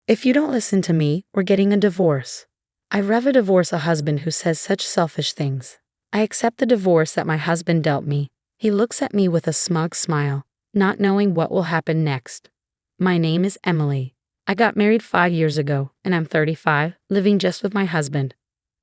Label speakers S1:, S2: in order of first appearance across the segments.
S1: If you don't listen to me, we're getting a divorce. I rather divorce a husband who says such selfish things. I accept the divorce that my husband dealt me. He looks at me with a smug smile, not knowing what will happen next. My name is Emily. I got married 5 years ago, and I'm 35, living just with my husband.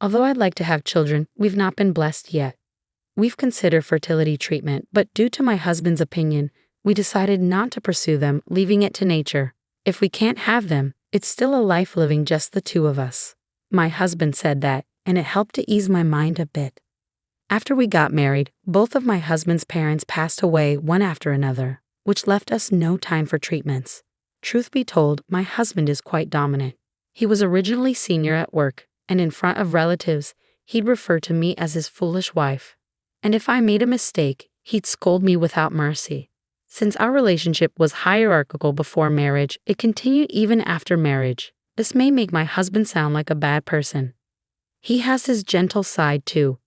S1: Although I'd like to have children, we've not been blessed yet. We've considered fertility treatment, but due to my husband's opinion, we decided not to pursue them, leaving it to nature. If we can't have them, it's still a life living just the two of us. My husband said that, and it helped to ease my mind a bit. After we got married, both of my husband's parents passed away one after another, which left us no time for treatments. Truth be told, my husband is quite dominant. He was originally senior at work, and in front of relatives, he'd refer to me as his foolish wife. And if I made a mistake, he'd scold me without mercy. Since our relationship was hierarchical before marriage, it continued even after marriage. This may make my husband sound like a bad person. He has his gentle side too.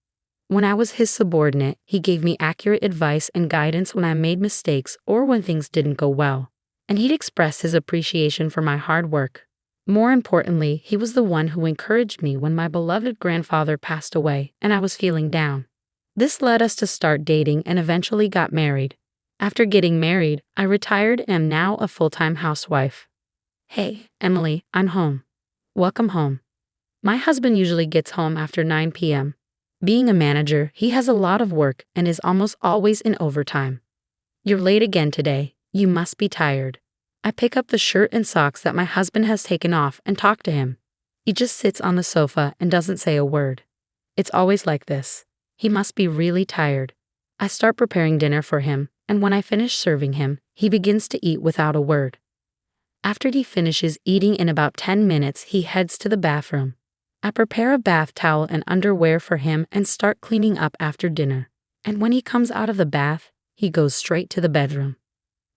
S1: When I was his subordinate, he gave me accurate advice and guidance when I made mistakes or when things didn't go well. And he'd express his appreciation for my hard work. More importantly, he was the one who encouraged me when my beloved grandfather passed away and I was feeling down. This led us to start dating and eventually got married. After getting married, I retired and am now a full-time housewife. Hey, Emily, I'm home. Welcome home. My husband usually gets home after 9 p.m. Being a manager, he has a lot of work and is almost always in overtime. You're late again today. You must be tired. I pick up the shirt and socks that my husband has taken off and talk to him. He just sits on the sofa and doesn't say a word. It's always like this. He must be really tired. I start preparing dinner for him, and when I finish serving him, he begins to eat without a word. After he finishes eating in about 10 minutes, he heads to the bathroom. I prepare a bath towel and underwear for him and start cleaning up after dinner. And when he comes out of the bath, he goes straight to the bedroom.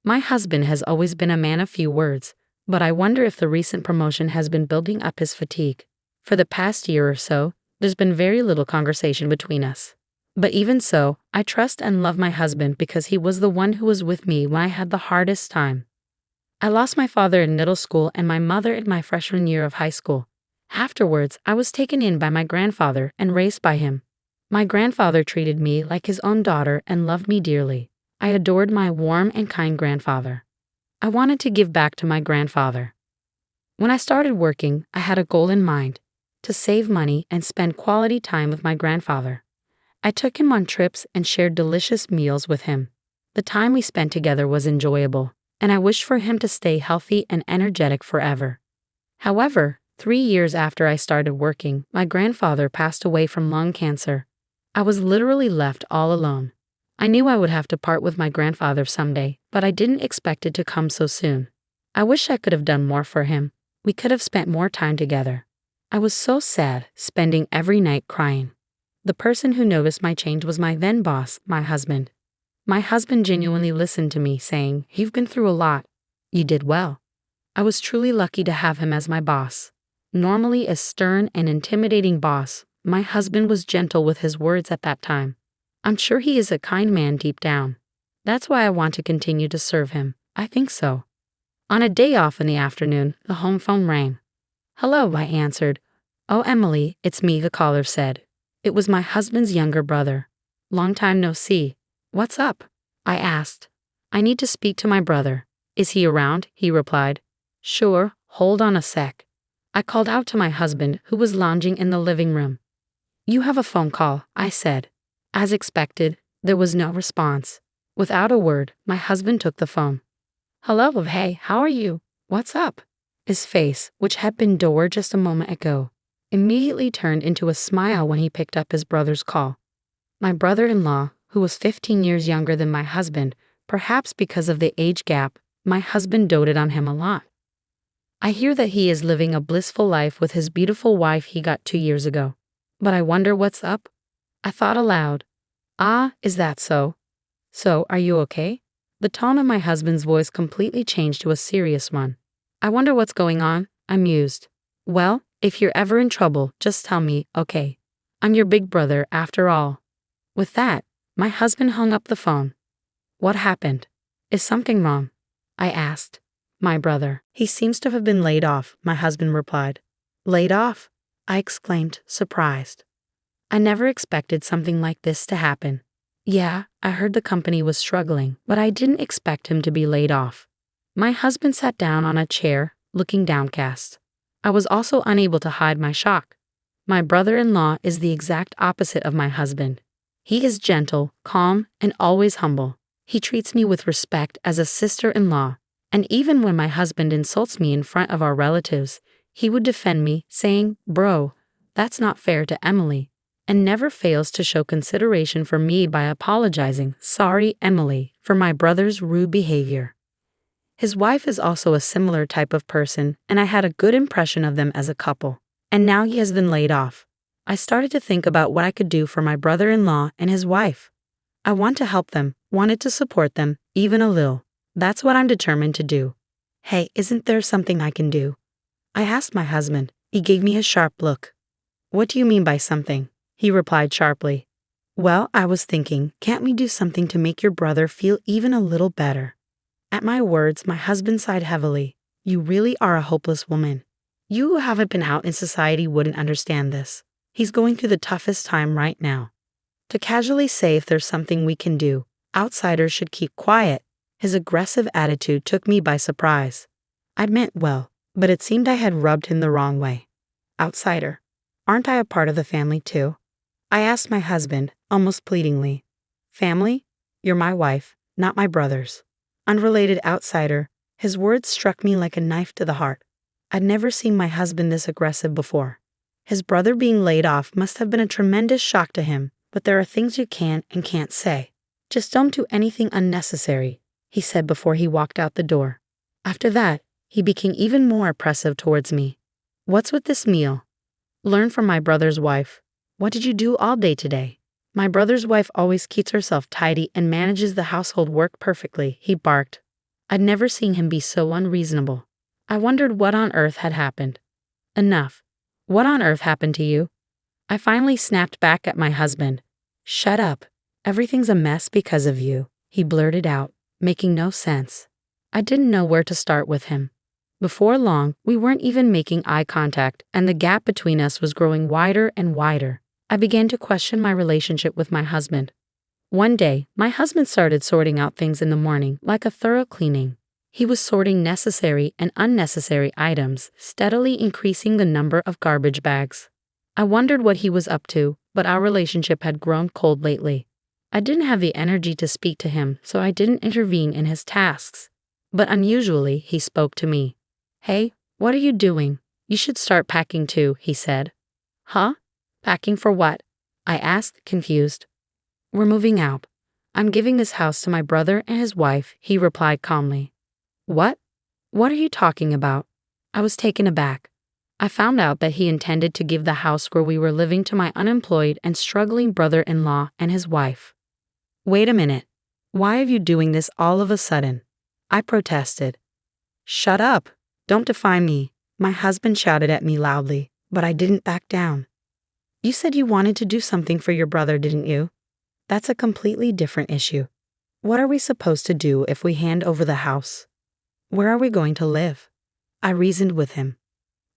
S1: My husband has always been a man of few words, but I wonder if the recent promotion has been building up his fatigue. For the past year or so, there's been very little conversation between us. But even so, I trust and love my husband because he was the one who was with me when I had the hardest time. I lost my father in middle school and my mother in my freshman year of high school. Afterwards, I was taken in by my grandfather and raised by him. My grandfather treated me like his own daughter and loved me dearly. I adored my warm and kind grandfather. I wanted to give back to my grandfather. When I started working, I had a goal in mind: to save money and spend quality time with my grandfather. I took him on trips and shared delicious meals with him. The time we spent together was enjoyable, and I wished for him to stay healthy and energetic forever. However, 3 years after I started working, my grandfather passed away from lung cancer. I was literally left all alone. I knew I would have to part with my grandfather someday, but I didn't expect it to come so soon. I wish I could have done more for him. We could have spent more time together. I was so sad, spending every night crying. The person who noticed my change was my then boss, my husband. My husband genuinely listened to me, saying, "You've been through a lot. You did well." I was truly lucky to have him as my boss. Normally a stern and intimidating boss, my husband was gentle with his words at that time. I'm sure he is a kind man deep down. That's why I want to continue to serve him. I think so. On a day off in the afternoon, the home phone rang. "Hello," I answered. "Oh, Emily, it's me," the caller said. It was my husband's younger brother. "Long time no see. What's up?" I asked. "I need to speak to my brother." "Is he around?" he replied. "Sure, hold on a sec." I called out to my husband, who was lounging in the living room. "You have a phone call," I said. As expected, there was no response. Without a word, my husband took the phone. "Hello, hey, how are you? What's up?" His face, which had been dour just a moment ago, immediately turned into a smile when he picked up his brother's call. My brother-in-law, who was 15 years younger than my husband, perhaps because of the age gap, my husband doted on him a lot. "I hear that he is living a blissful life with his beautiful wife he got 2 years ago. But I wonder what's up?" I thought aloud. "Ah, is that so? So, are you okay?" The tone of my husband's voice completely changed to a serious one. "I wonder what's going on," I mused. "Well, if you're ever in trouble, just tell me, okay? I'm your big brother, after all." With that, my husband hung up the phone. "What happened? Is something wrong?" I asked. My brother. He seems to have been laid off, my husband replied. Laid off? I exclaimed, surprised. I never expected something like this to happen. Yeah, I heard the company was struggling, but I didn't expect him to be laid off. My husband sat down on a chair, looking downcast. I was also unable to hide my shock. My brother-in-law is the exact opposite of my husband. He is gentle, calm, and always humble. He treats me with respect as a sister-in-law, and even when my husband insults me in front of our relatives, he would defend me, saying, "Bro, that's not fair to Emily," and never fails to show consideration for me by apologizing, "Sorry, Emily, for my brother's rude behavior." His wife is also a similar type of person, and I had a good impression of them as a couple. And now he has been laid off. I started to think about what I could do for my brother-in-law and his wife. I want to help them, wanted to support them, even a little. That's what I'm determined to do. Hey, isn't there something I can do? I asked my husband. He gave me a sharp look. What do you mean by something? He replied sharply. Well, I was thinking, can't we do something to make your brother feel even a little better? At my words, my husband sighed heavily. You really are a hopeless woman. You who haven't been out in society wouldn't understand this. He's going through the toughest time right now. To casually say if there's something we can do, outsiders should keep quiet. His aggressive attitude took me by surprise. I meant well, but it seemed I had rubbed him the wrong way. Outsider. Aren't I a part of the family too? I asked my husband, almost pleadingly. Family? You're my wife, not my brother's. Unrelated outsider. His words struck me like a knife to the heart. I'd never seen my husband this aggressive before. His brother being laid off must have been a tremendous shock to him, but there are things you can and can't say. Just don't do anything unnecessary, he said before he walked out the door. After that, he became even more oppressive towards me. What's with this meal? Learn from my brother's wife. What did you do all day today? My brother's wife always keeps herself tidy and manages the household work perfectly, he barked. I'd never seen him be so unreasonable. I wondered what on earth had happened. Enough. What on earth happened to you? I finally snapped back at my husband. Shut up. Everything's a mess because of you, he blurted out, making no sense. I didn't know where to start with him. Before long, we weren't even making eye contact, and the gap between us was growing wider and wider. I began to question my relationship with my husband. One day, my husband started sorting out things in the morning, like a thorough cleaning. He was sorting necessary and unnecessary items, steadily increasing the number of garbage bags. I wondered what he was up to, but our relationship had grown cold lately. I didn't have the energy to speak to him, so I didn't intervene in his tasks. But unusually, he spoke to me. Hey, what are you doing? You should start packing too, he said. Huh? Packing for what? I asked, confused. We're moving out. I'm giving this house to my brother and his wife, he replied calmly. What? What are you talking about? I was taken aback. I found out that he intended to give the house where we were living to my unemployed and struggling brother-in-law and his wife. Wait a minute. Why are you doing this all of a sudden? I protested. Shut up. Don't defy me, my husband shouted at me loudly, but I didn't back down. You said you wanted to do something for your brother, didn't you? That's a completely different issue. What are we supposed to do if we hand over the house? Where are we going to live? I reasoned with him.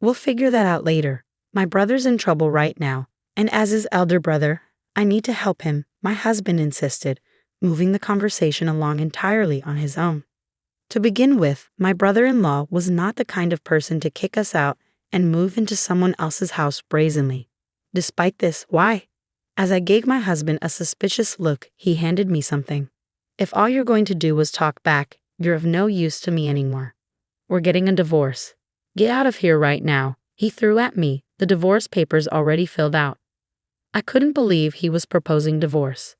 S1: We'll figure that out later. My brother's in trouble right now, and as his elder brother, I need to help him, my husband insisted, moving the conversation along entirely on his own. To begin with, my brother-in-law was not the kind of person to kick us out and move into someone else's house brazenly. Despite this, why? As I gave my husband a suspicious look, he handed me something. If all you're going to do was talk back, you're of no use to me anymore. We're getting a divorce. Get out of here right now, he threw at me, the divorce papers already filled out. I couldn't believe he was proposing divorce.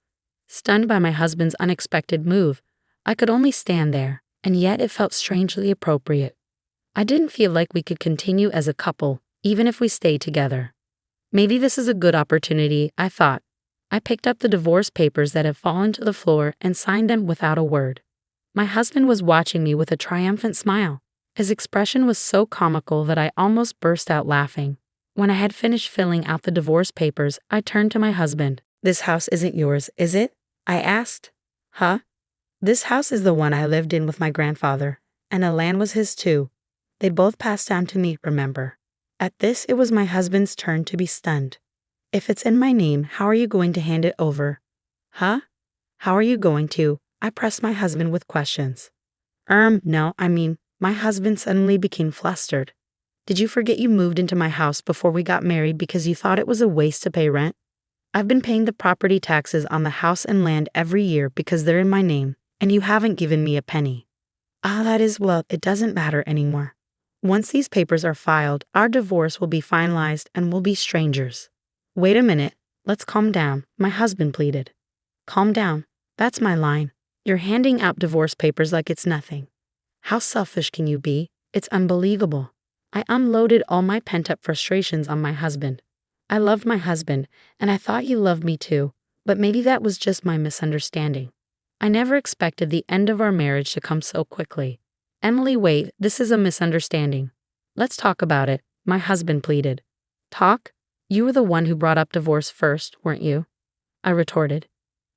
S1: Stunned by my husband's unexpected move, I could only stand there, and yet it felt strangely appropriate. I didn't feel like we could continue as a couple, even if we stayed together. Maybe this is a good opportunity, I thought. I picked up the divorce papers that had fallen to the floor and signed them without a word. My husband was watching me with a triumphant smile. His expression was so comical that I almost burst out laughing. When I had finished filling out the divorce papers, I turned to my husband. This house isn't yours, is it? I asked. Huh? This house is the one I lived in with my grandfather, and the land was his too. They'd both passed down to me, remember? At this, it was my husband's turn to be stunned. If it's in my name, how are you going to hand it over? Huh? How are you going to? I pressed my husband with questions. No, my husband suddenly became flustered. Did you forget you moved into my house before we got married because you thought it was a waste to pay rent? I've been paying the property taxes on the house and land every year because they're in my name, and you haven't given me a penny. Well, it doesn't matter anymore. Once these papers are filed, our divorce will be finalized and we'll be strangers. Wait a minute, let's calm down, my husband pleaded. Calm down, that's my line. You're handing out divorce papers like it's nothing. How selfish can you be? It's unbelievable. I unloaded all my pent-up frustrations on my husband. I loved my husband, and I thought he loved me too, but maybe that was just my misunderstanding. I never expected the end of our marriage to come so quickly. Emily, wait, this is a misunderstanding. Let's talk about it, my husband pleaded. Talk? You were the one who brought up divorce first, weren't you? I retorted.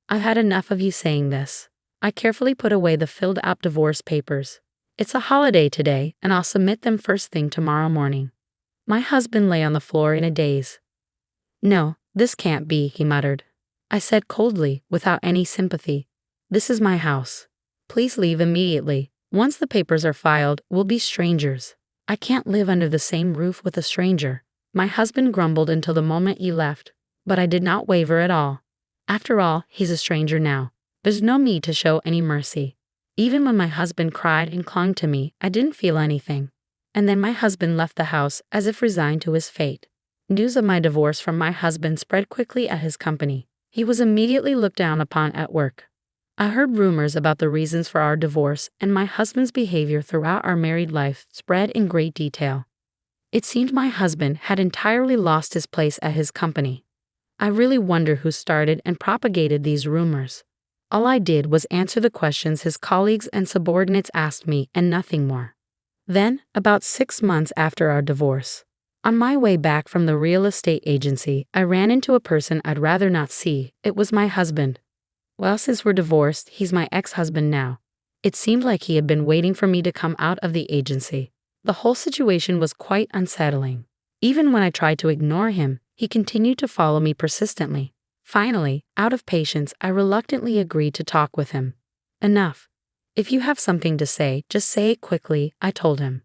S1: I've had enough of you saying this. I carefully put away the filled-out divorce papers. It's a holiday today, and I'll submit them first thing tomorrow morning. My husband lay on the floor in a daze. No, this can't be, he muttered. I said coldly, without any sympathy. This is my house. Please leave immediately. Once the papers are filed, we'll be strangers. I can't live under the same roof with a stranger. My husband grumbled until the moment he left, but I did not waver at all. After all, he's a stranger now. There's no need to show any mercy. Even when my husband cried and clung to me, I didn't feel anything. And then my husband left the house as if resigned to his fate. News of my divorce from my husband spread quickly at his company. He was immediately looked down upon at work. I heard rumors about the reasons for our divorce, and my husband's behavior throughout our married life spread in great detail. It seemed my husband had entirely lost his place at his company. I really wonder who started and propagated these rumors. All I did was answer the questions his colleagues and subordinates asked me, and nothing more. Then, about 6 months after our divorce, on my way back from the real estate agency, I ran into a person I'd rather not see. It was my husband. Well, since we're divorced, he's my ex-husband now. It seemed like he had been waiting for me to come out of the agency. The whole situation was quite unsettling. Even when I tried to ignore him, he continued to follow me persistently. Finally, out of patience, I reluctantly agreed to talk with him. Enough. If you have something to say, just say it quickly, I told him.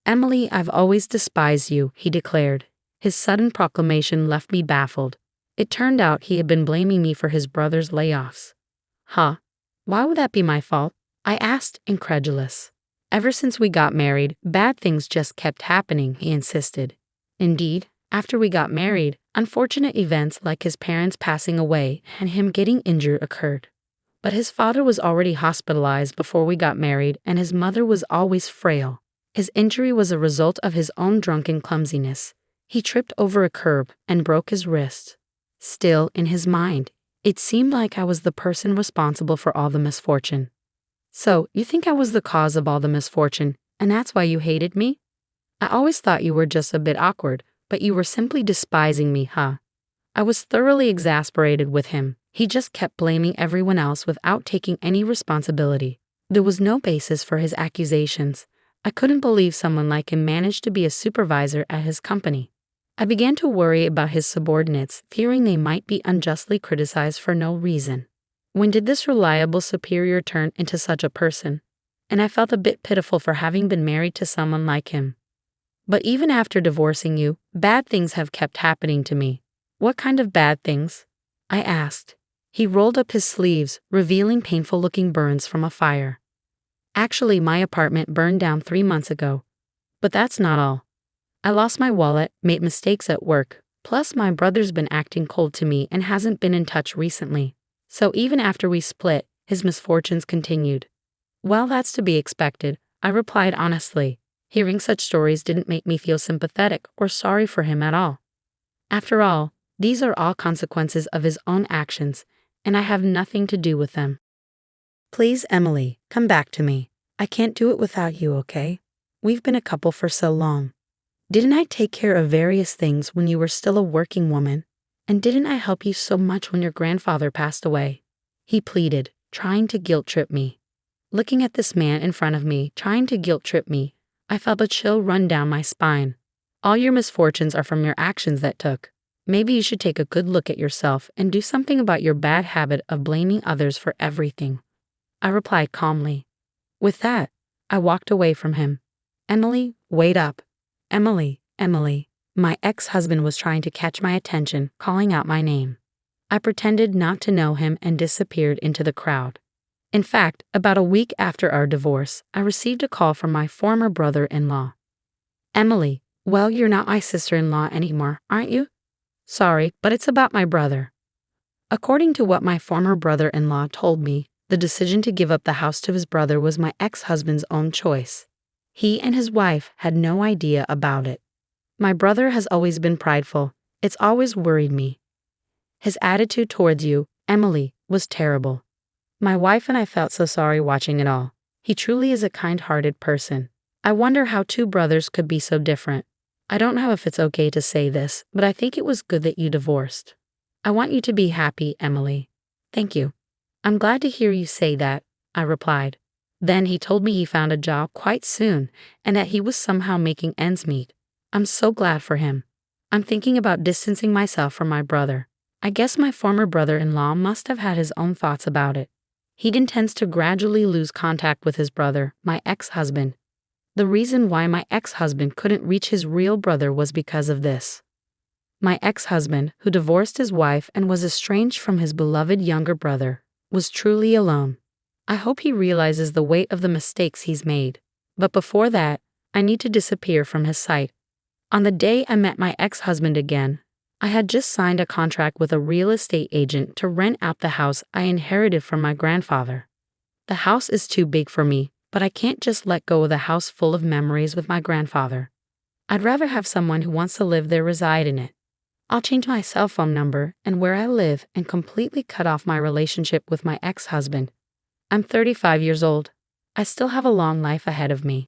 S1: Emily, I've always despised you, he declared. His sudden proclamation left me baffled. It turned out he had been blaming me for his brother's layoffs. Huh? Why would that be my fault? I asked, incredulous. Ever since we got married, bad things just kept happening, he insisted. Indeed, after we got married, unfortunate events like his parents passing away and him getting injured occurred. But his father was already hospitalized before we got married, and his mother was always frail. His injury was a result of his own drunken clumsiness. He tripped over a curb and broke his wrist. Still, in his mind, it seemed like I was the person responsible for all the misfortune. So, you think I was the cause of all the misfortune, and that's why you hated me? I always thought you were just a bit awkward, but you were simply despising me, huh? I was thoroughly exasperated with him. He just kept blaming everyone else without taking any responsibility. There was no basis for his accusations. I couldn't believe someone like him managed to be a supervisor at his company. I began to worry about his subordinates, fearing they might be unjustly criticized for no reason. When did this reliable superior turn into such a person? And I felt a bit pitiful for having been married to someone like him. But even after divorcing you, bad things have kept happening to me. What kind of bad things? I asked. He rolled up his sleeves, revealing painful-looking burns from a fire. Actually, my apartment burned down 3 months ago. But that's not all. I lost my wallet, made mistakes at work, plus my brother's been acting cold to me and hasn't been in touch recently. So even after we split, his misfortunes continued. Well, that's to be expected, I replied honestly. Hearing such stories didn't make me feel sympathetic or sorry for him at all. After all, these are all consequences of his own actions, and I have nothing to do with them. Please, Emily, come back to me. I can't do it without you, okay? We've been a couple for so long. Didn't I take care of various things when you were still a working woman? And didn't I help you so much when your grandfather passed away? He pleaded, trying to guilt-trip me. Looking at this man in front of me, trying to guilt trip me, I felt a chill run down my spine. All your misfortunes are from your actions that took. Maybe you should take a good look at yourself and do something about your bad habit of blaming others for everything. I replied calmly. With that, I walked away from him. Emily, wait up. Emily, Emily. My ex-husband was trying to catch my attention, calling out my name. I pretended not to know him and disappeared into the crowd. In fact, about a week after our divorce, I received a call from my former brother-in-law. Emily, well, you're not my sister-in-law anymore, aren't you? Sorry, but it's about my brother. According to what my former brother-in-law told me, the decision to give up the house to his brother was my ex-husband's own choice. He and his wife had no idea about it. My brother has always been prideful. It's always worried me. His attitude towards you, Emily, was terrible. My wife and I felt so sorry watching it all. He truly is a kind-hearted person. I wonder how two brothers could be so different. I don't know if it's okay to say this, but I think it was good that you divorced. I want you to be happy, Emily. Thank you. I'm glad to hear you say that, I replied. Then he told me he found a job quite soon and that he was somehow making ends meet. I'm so glad for him. I'm thinking about distancing myself from my brother. I guess my former brother-in-law must have had his own thoughts about it. He intends to gradually lose contact with his brother, my ex-husband. The reason why my ex-husband couldn't reach his real brother was because of this. My ex-husband, who divorced his wife and was estranged from his beloved younger brother, was truly alone. I hope he realizes the weight of the mistakes he's made. But before that, I need to disappear from his sight. On the day I met my ex-husband again, I had just signed a contract with a real estate agent to rent out the house I inherited from my grandfather. The house is too big for me, but I can't just let go of the house full of memories with my grandfather. I'd rather have someone who wants to live there reside in it. I'll change my cell phone number and where I live and completely cut off my relationship with my ex-husband. I'm 35 years old. I still have a long life ahead of me.